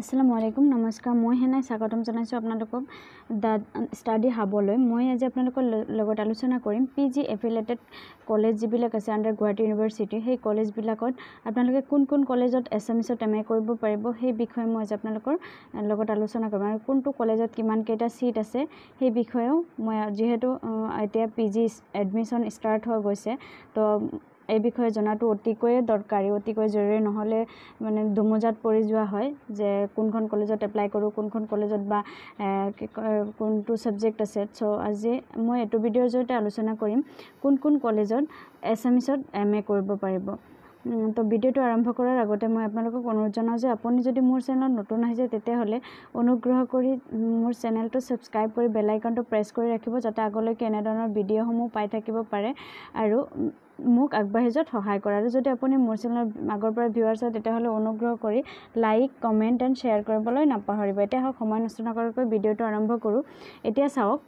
আসসালামু আলাইকুম নমস্কাৰ মই হেনাই স্বাগতম জনাইছোঁ আপোনালোকক দা ষ্টাডি হাবলৈ। মই আজি আপোনালোকৰ লগত আলোচনা কৰিম PG এফিলিয়েটেড কলেজ যিবিলাক আছে আণ্ডাৰ গুৱাহাটী ইউনিভাৰ্চিটি, সেই কলেজবিলাকত আপোনালোকে কোন কোন কলেজত এছএমএছত MA কৰিব পাৰিব সেই বিষয়ে মই আজি আপোনালোকৰ লগত আলোচনা কৰিম। আৰু কোনটো কলেজত কিমানকেইটা ছিট আছে সেই বিষয়েও মই, যিহেতু এতিয়া PG এডমিশ্যন ষ্টাৰ্ট হৈ গৈছে, তো এই বিষয়ে জনাটো অতিকৈ দৰকাৰী, অতিকৈ জৰুৰী, নহ'লে মানে দুমোজাত পৰি যোৱা হয় যে কোনখন কলেজত এপ্লাই কৰোঁ, কোনখন কলেজত বা কোনটো ছাবজেক্ট আছে। চ' আজি মই এইটো ভিডিঅ'ৰ জৰিয়তে আলোচনা কৰিম কোন কোন কলেজত এছএমএছত MA কৰিব পাৰিব। তো ভিডিঅ'টো আৰম্ভ কৰাৰ আগতে মই আপোনালোকক অনুৰোধ জনাওঁ যে আপুনি যদি মোৰ চেনেলত নতুন আহিছে তেতিয়াহ'লে অনুগ্ৰহ কৰি মোৰ চেনেলটো ছাবস্ক্ৰাইব কৰি বেল আইকনটো প্ৰেছ কৰি ৰাখিব, যাতে আগলৈকে এনেধৰণৰ ভিডিঅ'সমূহ পাই থাকিব পাৰে আৰু মোক আগবাঢ়ি যোৱাত সহায় কৰে। আৰু যদি আপুনি মোৰ চেনেলৰ আগৰ পৰা ভিউৱাৰ্ছ হয় তেতিয়াহ'লে অনুগ্ৰহ কৰি লাইক, কমেণ্ট এণ্ড শ্বেয়াৰ কৰিবলৈ নাপাহৰিব। এতিয়া হওক সময় নষ্ট নকৰাকৈ ভিডিঅ'টো আৰম্ভ কৰোঁ। এতিয়া চাওক,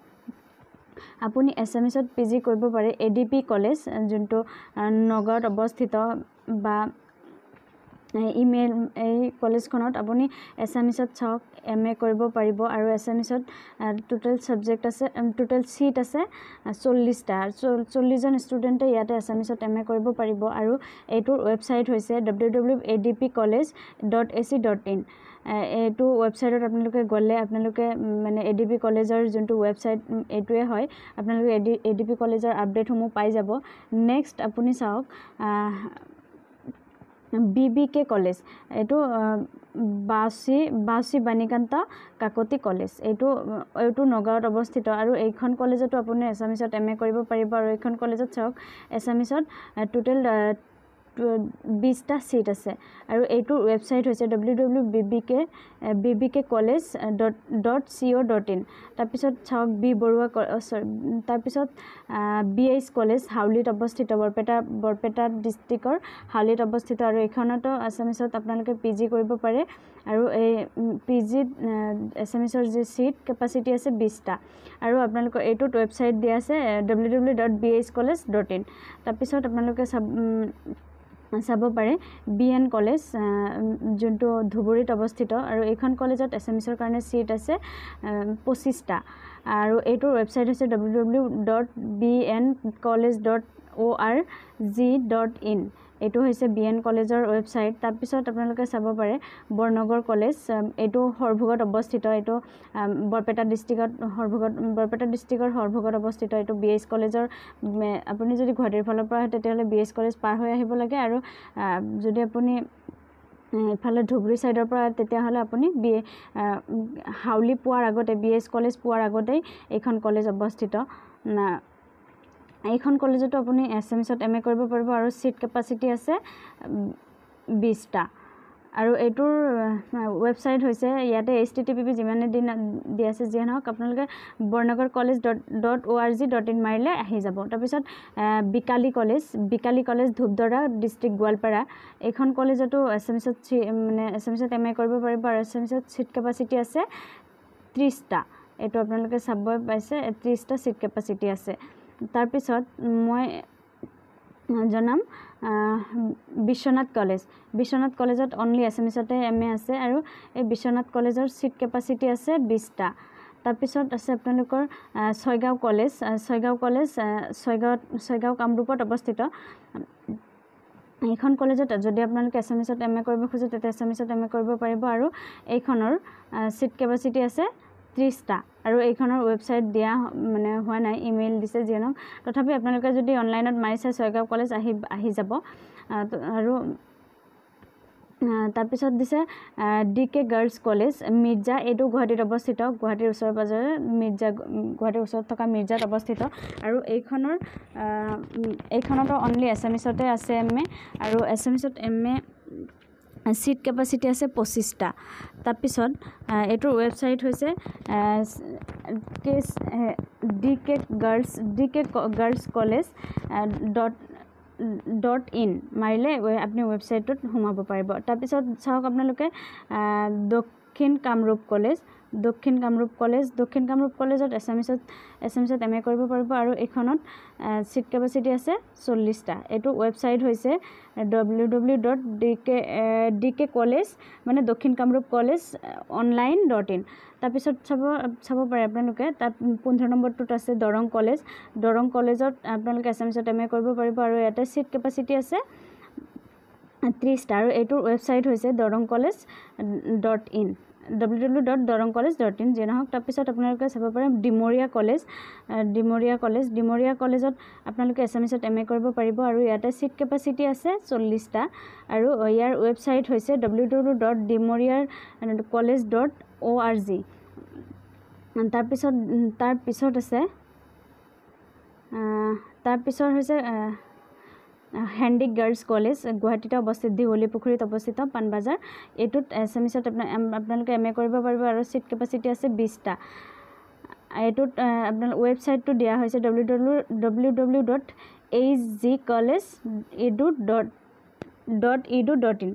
আপুনি এছএমএছত PG কৰিব পাৰে ADP কলেজ, যোনটো নগাঁৱত অৱস্থিত, বা এই কলেজখনত আপুনি এছএমএছত চাওক MA কৰিব পাৰিব। আৰু এছএমএছত টোটেল ছাবজেক্ট আছে, টোটেল ছিট আছে 40টা। 40জন ষ্টুডেণ্টে ইয়াতে এছএমএছত MA কৰিব পাৰিব। আৰু এইটোৰ ৱেবছাইট হৈছে www.adpcollege.ac.in। এইটো ৱেবছাইটত আপোনালোকে গ'লে আপোনালোকে মানে ADP কলেজৰ যোনটো ৱেবছাইট এইটোৱে হয়, আপোনালোকে ADP কলেজৰ আপডেটসমূহ পাই যাব। নেক্সট আপুনি চাওক BBK কলেজ, এইটো বাউচি বাণীকান্ত কাকতি কলেজ, এইটো নগাঁৱত অৱস্থিত। আৰু এইখন কলেজতো আপুনি এছএমএছত MA কৰিব পাৰিব। আৰু এইখন কলেজত চাওক এছএমএছত টোটেল 20টা ছিট আছে। আৰু এইটোৰ ৱেবছাইট হৈছে www.bbkcollege.co.in। তাৰপিছত চাওক তাৰপিছত BH কলেজ হাউলিত অৱস্থিত, বৰপেটা ডিষ্ট্ৰিক্টৰ হাউলিত অৱস্থিত। আৰু এইখনতো এছএমএছত আপোনালোকে PG কৰিব পাৰে। আৰু এই PGত এছএমএছৰ যি ছিট কেপাচিটি আছে 20টা। আৰু আপোনালোকৰ এইটোত ৱেবছাইট দিয়া আছে www.bhcollege.in। তাৰপিছত আপোনালোকে চাব পাৰে BN কলেজ, যোনটো ধুবুৰীত অৱস্থিত। আৰু এইখন কলেজত এছএমএছৰ কাৰণে ছিট আছে 25টা। আৰু এইটোৰ ৱেবছাইট হৈছে www.bncollege.org.in। এইটো হৈছে BN কলেজৰ ৱেবছাইট। তাৰপিছত আপোনালোকে চাব পাৰে বৰনগৰ কলেজ, এইটো সৰভোগত অৱস্থিত। এইটো বৰপেটা ডিষ্ট্ৰিক্টৰ সৰভোগত অৱস্থিত। এইটো BH কলেজৰ, আপুনি যদি গুৱাহাটীৰ ফালৰ পৰা আহে তেতিয়াহ'লে BH কলেজ পাৰ হৈ আহিব লাগে। আৰু যদি আপুনি ইফালে ধুবুৰী ছাইডৰ পৰা তেতিয়াহ'লে আপুনি হাউলি পোৱাৰ আগতে, BH কলেজ পোৱাৰ আগতেই এইখন কলেজ অৱস্থিত। এইখন কলেজতো আপুনি এছএমএছত MA কৰিব পাৰিব। আৰু ছিট কেপাচিটি আছে 20টা। আৰু এইটোৰ ৱেবছাইট হৈছে, ইয়াতে HTTP যিমানে দিন দিয়া আছে যিয়ে নহওক, আপোনালোকে barnagarcollege.org.in মাৰিলে আহি যাব। তাৰপিছত বিকালী কলেজ ধূপদৰা ডিষ্ট্ৰিক্ট গোৱালপাৰা, এইখন কলেজতো এছএমএছত MA কৰিব পাৰিব। আৰু এছএমএছত ছিট কেপাচিটি আছে 30টা। এইটো আপোনালোকে চাব পাইছে, 30টা ছিট কেপাচিটি আছে। তাৰপিছত মই জনাম বিশ্বনাথ কলেজত অনলি এছএমএছতে MA আছে। আৰু এই বিশ্বনাথ কলেজৰ ছিট কেপাচিটি আছে 20টা। তাৰপিছত আছে আপোনালোকৰ ছয়গাঁও কামৰূপত অৱস্থিত। এইখন কলেজত যদি আপোনালোকে এছএমএছত MA কৰিব খোজে তেতিয়া এছএমএছত MA কৰিব পাৰিব। আৰু এইখনৰ ছিট কেপাচিটি আছে 30টা। আৰু এইখনৰ ৱেবছাইট দিয়া হোৱা নাই, ইমেইল দিছে যিয়ে নহওক, তথাপি আপোনালোকে যদি অনলাইনত মাৰিছে ছয়গাঁও কলেজ আহি যাব। আৰু তাৰপিছত দিছে DK গাৰ্লছ কলেজ মিৰ্জা, এইটো গুৱাহাটীত অৱস্থিত, গুৱাহাটীৰ ওচৰে পাঁজৰে গুৱাহাটীৰ ওচৰত থকা মিৰ্জাত অৱস্থিত। আৰু এইখনতো অনলি এছএমএছতে আছে MA। আৰু এছএমএছত MA ছিট কেপাচিটি আছে 25টা। তাৰপিছত এইটোৰ ৱেবছাইট হৈছে DK গাৰ্লছ কলেজ.in মাৰিলে আপুনি ৱেবছাইটটোত সোমাব পাৰিব। তাৰপিছত চাওক আপোনালোকে দক্ষিণ কামৰূপ দক্ষিণ কামৰূপ কলেজত এছামিছত এম এ কৰিব পাৰিব আৰু এইখনত সিট কেপাচিটি আছে 40টা এইটো ৱেবসাইট হৈছে www.dk college মানে দক্ষিণ কামৰূপ কলেজ online.in তাৰপিছত চাব পাৰে আপোনালোকে তাত 15 নম্বৰটোত আছে দৰং কলেজত আপোনালোকে এছামিছত এম এ কৰিব পাৰিব আৰু ইয়াতে সিট কেপাচিটি আছে 30টা আৰু এইটোৰ ৱেবসাইট হৈছে dorongcollege.in www.dorongcollege.in যে নহওক তাৰপিছত আপোনালোকে চাব পাৰে ডিমৰীয়া কলেজত আপোনালোকে এছামিছত এম এ কৰিব পাৰিব আৰু ইয়াতে সিট কেপাচিটি আছে 40টা আৰু ইয়াৰ ৱেবসাইট হৈছে www.dimoriarcollege.org তাৰপিছত হৈছে হেণ্ডিক গাৰ্লছ কলেজ গুৱাহাটীতে অৱস্থিত দীঘলী পুখুৰীত অৱস্থিত পাণবজাৰ এইটোত এছামিছত আপোনালোকে এম এ কৰিব পাৰিব আৰু সিট কেপাচিটি আছে 20টা এইটোত আপোনাৰ ৱেবসাইটটো দিয়া হৈছে www.agcollege.edu.in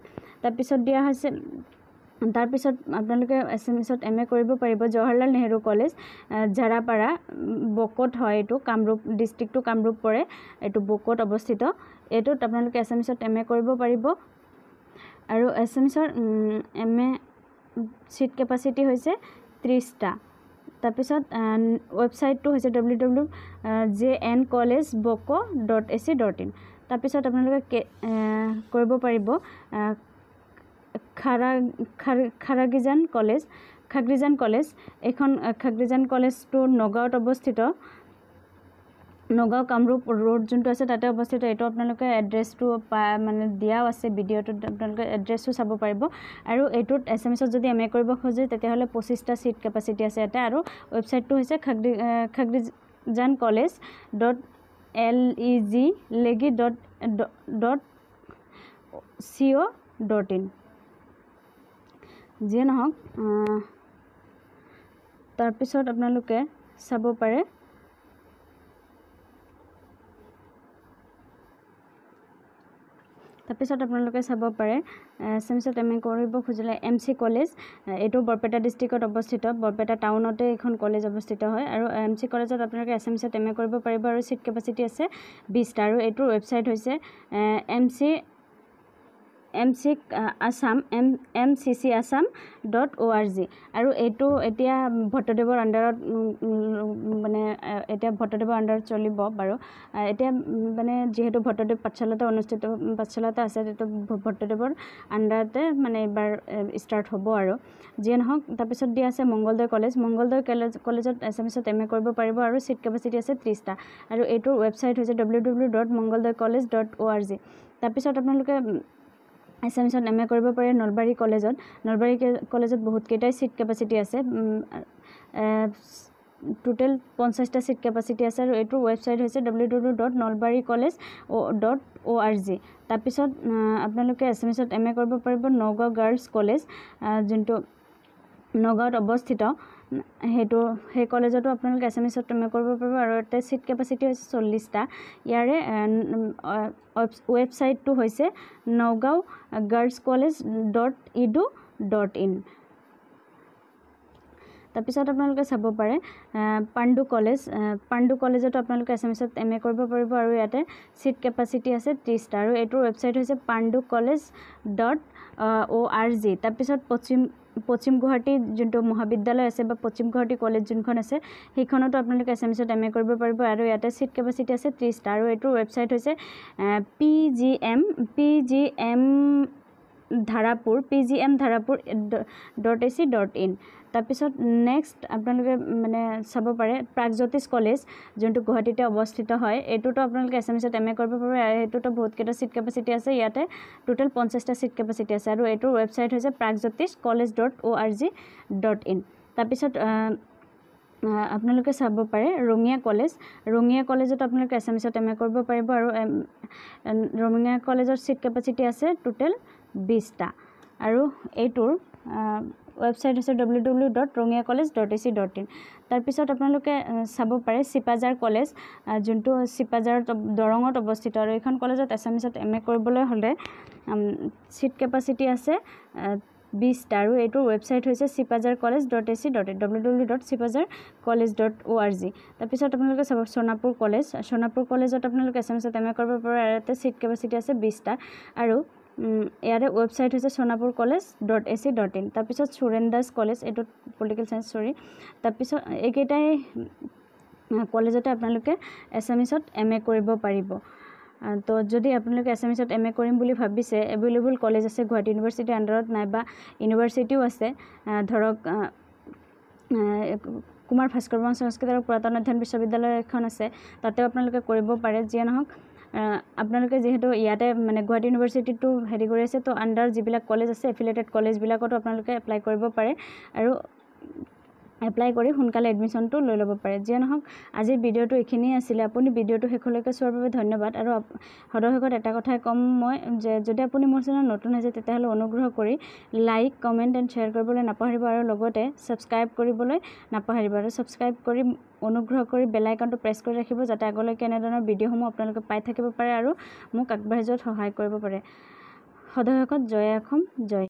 তাৰপিছত আপোনালোকে এছামিছত এম এ কৰিব পাৰিব জৱাহৰলাল নেহৰু কলেজ ঝাৰাপাৰা বকত হয় এইটো কামৰূপ ডিষ্ট্ৰিক্টটো কামৰূপ পৰে এইটো বকত অৱস্থিত এইটোত আপোনালোকে এছামিছত এম এ কৰিব পাৰিব আৰু এছামিছৰ এম এ সিট কেপাচিটি হৈছে 30টা তাৰপিছত ৱেবসাইটটো হৈছে www.jncollegeboko.ac.in তাৰপিছত আপোনালোকে কৰিব পাৰিব খাগ্ৰিজান কলেজ এখন খাগ্ৰিজান কলেজটো নগাঁৱত অৱস্থিত নগাঁও কামৰূপ ৰোড যোনটো আছে তাতে অৱস্থিত এইটো আপোনালোকে এড্ৰেছটো মানে দিয়াও আছে ভিডিঅ'টোত আপোনালোকে এড্ৰেছটো চাব পাৰিব আৰু এইটোত এছামিছত যদি এম এ কৰিব খোজে তেতিয়াহ'লে 25টা সিট কেপাচিটি আছে ইয়াতে আৰু ৱেবসাইটটো হৈছে khaglijancollege.co.in যিয়ে নহওক তাৰপিছত আপোনালোকে চাব পাৰে এছামিছত এম এ কৰিব খুজিলে MC কলেজ এইটো বৰপেটা ডিষ্ট্ৰিক্টত অৱস্থিত বৰপেটা টাউনতে এখন কলেজ অৱস্থিত হয় আৰু MC কলেজত আপোনালোকে এছামিছত এম এ কৰিব পাৰিব আৰু সিট কেপাচিটি আছে 20টা আৰু এইটোৰ ৱেবসাইট হৈছে mccasam.org আৰু এইটো এতিয়া ভট্টদেৱৰ আণ্ডাৰত মানে এতিয়া ভট্টদেৱৰ আণ্ডাৰত চলিব বাৰু এতিয়া মানে যিহেতু ভট্টদেৱ পাঠশালাতে আছে এইটো ভট্টদেৱৰ আণ্ডাৰতে মানে এবাৰ ষ্টাৰ্ট হ'ব আৰু যিয়ে নহওক তাৰপিছত দিয়া আছে মংগলদৈ কলেজত এছামিছত এম এ কৰিব পাৰিব আৰু সিট কেপাচিটি আছে 30টা আৰু এইটোৰ ৱেবসাইট হৈছে www.mongoldoicollege.org তাৰপিছত আপোনালোকে এছামিছত এম এ কৰিব পাৰে নলবাৰী কলেজত বহুতকেইটাই সিট কেপাচিটি আছে টোটেল 50টা সিট কেপাচিটি আছে আৰু এইটোৰ ৱেবসাইট হৈছে www.nolbariccollege.org তাৰপিছত আপোনালোকে এছামিছত এম এ কৰিব পাৰিব নগাঁও গাৰ্লছ কলেজ যোনটো নগাঁৱত অৱস্থিত সেই কলেজতো আপোনালোকে এছামিছত এম এ কৰিব পাৰিব আৰু ইয়াতে সিট কেপাচিটি হৈছে 40টা ইয়াৰে ৱেবসাইটটো হৈছে nagaougirlscollege.edu.in তাৰপিছত আপোনালোকে চাব পাৰে পাণ্ডু কলেজতো আপোনালোকে এছামিছত এম এ কৰিব পাৰিব আৰু ইয়াতে সিট কেপাচিটি আছে 30টা আৰু এইটোৰ ৱেবসাইট হৈছে panducollege.org তাৰপিছত পশ্চিম গুৱাহাটী যোনটো মহাবিদ্যালয় আছে বা পশ্চিম গুৱাহাটী কলেজ যোনখন আছে সেইখনতো আপোনালোকে এছামিছত এম এ কৰিব পাৰিব আৰু ইয়াতে সিট কেপাচিটি আছে 30টা আৰু এইটোৰ ৱেবসাইট হৈছে pgmdharapur.ac.in তাৰপিছত নেক্সট আপোনালোকে মানে চাব পাৰে প্ৰাগজ্যোতিষ কলেজ যোনটো গুৱাহাটীতে অৱস্থিত হয় এইটোতো আপোনালোকে এছামিছত এম এ কৰিব পাৰিব এইটোতো বহুতকেইটা সিট কেপাচিটি আছে ইয়াতে টোটেল 50টা সিট কেপাচিটি আছে আৰু এইটোৰ ৱেবসাইট হৈছে pragjyotiscollege.org.in তাৰপিছত আপোনালোকে চাব পাৰে ৰঙিয়া কলেজত আপোনালোকে এছামিছত এম এ কৰিব পাৰিব আৰু ৰঙিয়া কলেজৰ সিট কেপাচিটি আছে টোটেল 20টা আৰু এইটোৰ ৱেবসাইট হৈছে www.rongiacollege.ac.in তাৰপিছত আপোনালোকে চাব পাৰে চিপাঝাৰ কলেজ যোনটো চিপাঝাৰত দৰঙত অৱস্থিত আৰু এইখন কলেজত এছামিছত এম এ কৰিবলৈ হ'লে সিট কেপাচিটি আছে 20টা আৰু এইটোৰ ৱেবছাইট হৈছে sipajarcollege.ac.in www.sipajarcollege.org। তাৰপিছত আপোনালোকে চাব সোণাপুৰ কলেজত আপোনালোকে এছএমএছত এম এ কৰিব পৰা ইয়াতে ছিট কেপাচিটি আছে 20টা আৰু ইয়াৰে ৱেবছাইট হৈছে sonapurcollege.ac.in। তাৰপিছত সুৰেন দাস কলেজ, এইটো পলিটিকেল চায়েন্স তাৰপিছত এইকেইটাই কলেজতে আপোনালোকে এছএমএছত এম এ কৰিব পাৰিব। তো যদি আপোনালোকে এছএমএছত এম এ কৰিম বুলি ভাবিছে, এভেইলেবল কলেজ আছে গুৱাহাটী ইউনিভাৰ্চিটিৰ আণ্ডাৰত নাইবা ইউনিভাৰ্চিটিও আছে, ধৰক কুমাৰ ভাস্কৰ বৰ্মন সংস্কৃত আৰু পুৰাতন অধ্যয়ন বিশ্ববিদ্যালয় এখন আছে, তাতেও আপোনালোকে কৰিব পাৰে। যিয়ে নহওক আপোনালোকে যিহেতু ইয়াতে মানে গুৱাহাটী ইউনিভাৰ্চিটিটো হেৰি কৰি আছে, তো আণ্ডাৰ যিবিলাক কলেজ আছে এফিলিয়েটেড কলেজবিলাকতো আপোনালোকে এপ্লাই কৰিব পাৰে আৰু এপ্লাই কৰি সোনকালে এডমিশ্যনটো লৈ ল'ব পাৰে। যিয়ে নহওক আজিৰ ভিডিঅ'টো এইখিনিয়ে আছিলে। আপুনি ভিডিঅ'টো শেষলৈকে চোৱাৰ বাবে ধন্যবাদ। আৰু সদশেষত এটা কথাই ক'ম মই যে যদি আপুনি মোৰ চেনেল নতুন হৈছে তেতিয়াহ'লে অনুগ্ৰহ কৰি লাইক, কমেণ্ট এণ্ড শ্বেয়াৰ কৰিবলৈ নাপাহৰিব আৰু লগতে ছাবস্ক্ৰাইব কৰিবলৈ নাপাহৰিব। আৰু ছাবস্ক্ৰাইব কৰি অনুগ্ৰহ কৰি বেল আইকনটো প্ৰেছ কৰি ৰাখিব যাতে আগলৈকে এনেধৰণৰ ভিডিঅ'সমূহ আপোনালোকে পাই থাকিব পাৰে আৰু মোক আগবাঢ়ি যোৱাত সহায় কৰিব পাৰে। সদশেষত জয় অসম, জয়।